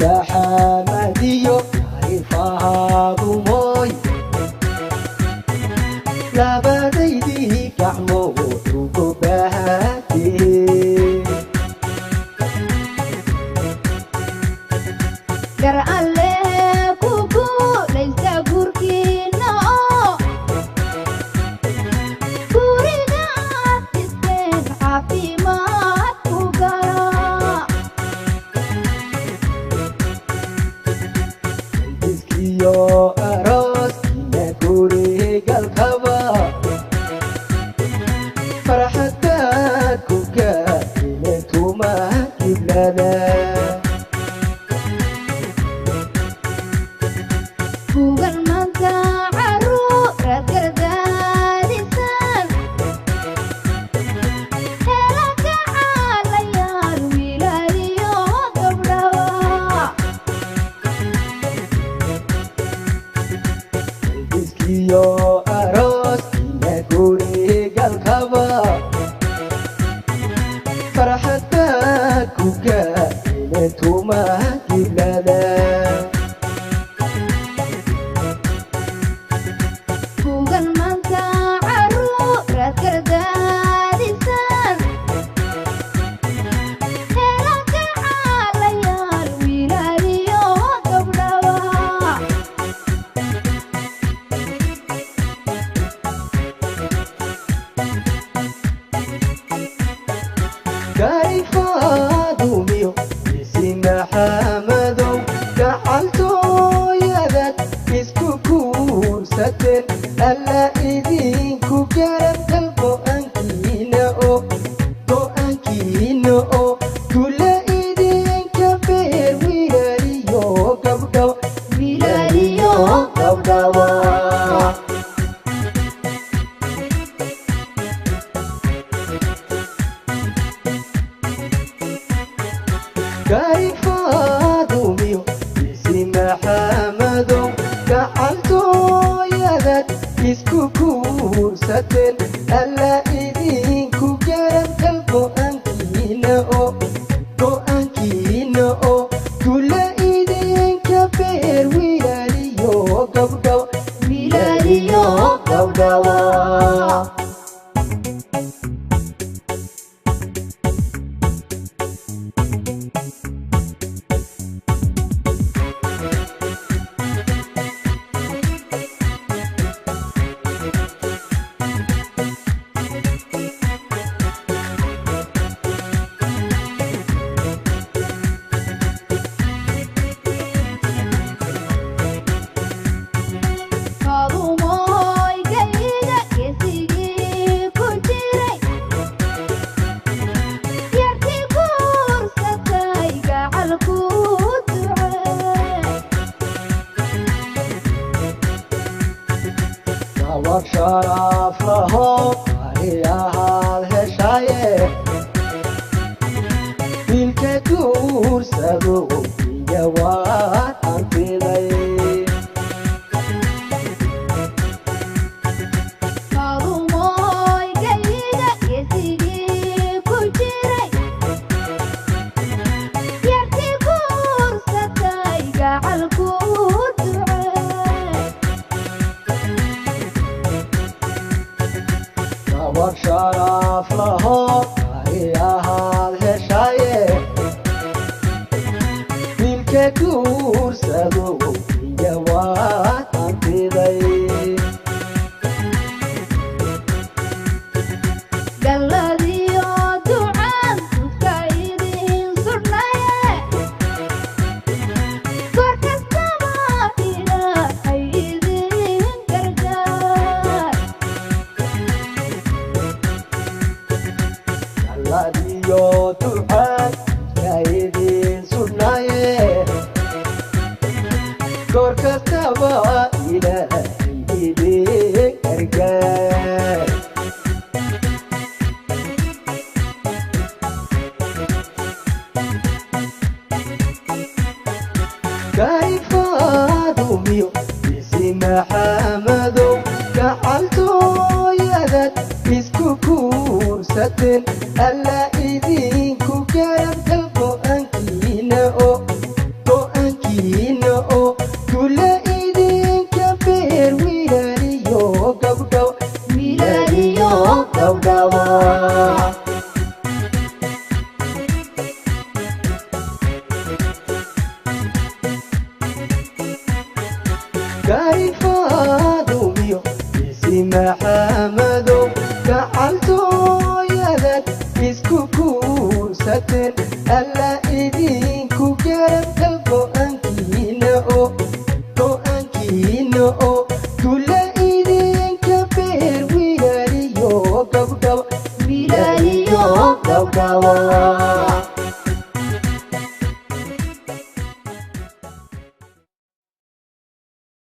يا حماديو فاضو موي لا بديدي كحمو وكبهاتي در alle kuku leisa gurkina guriga isten caafimaad ku gara iskiyo aroos ina gurigal qaba farxadaad ku gaadhine tuma kiblada kugan manta caruurad gardaadisan hela kacaalayaal wiilaliyo gabdhaba iskiyo aroos ina gurigal qaba farxadaad ku gaadhine tuma kiblada kugan manta caruurad gardaadisan hela kacaalayaal wiilaliyo gabdhaba كيفادوميو اسم حمدو كحلتو يدك اسكوكو ستن ألا إذينكو جرب قلبو أنكينو كل إذين كبير ويلاليو قبضو ويلاليو قبضو كيفادوميو اسم حمدو كحلتو يدك اسكوكو ستن ألا إذينكو جرب قلبو أنكينو كل إذين كبير ويلاليو قبضو ويلاليو قبضو Kadumoy gayda kesigi ku jiray yarti guursatay gacalku ducay Nawak sharaf laho ayahal heshaye Dilke guursado iya waad antiday Kadumoy gayda kesigi ku jiray yarti guursatay gacalku ducay Nawak sharaf laho ayahal heshaye Dilke guursado iya waad antiday galadiyo ducaan dadka idin sudnaye kor kastaba ilaahay idin gargaar Galadiyo ducaan kaidin sudnaye Kor kastaba ilaahay idin gargaar كيفادوميو اسم حمدو كحلتو يدك اسكوكو ستن ألا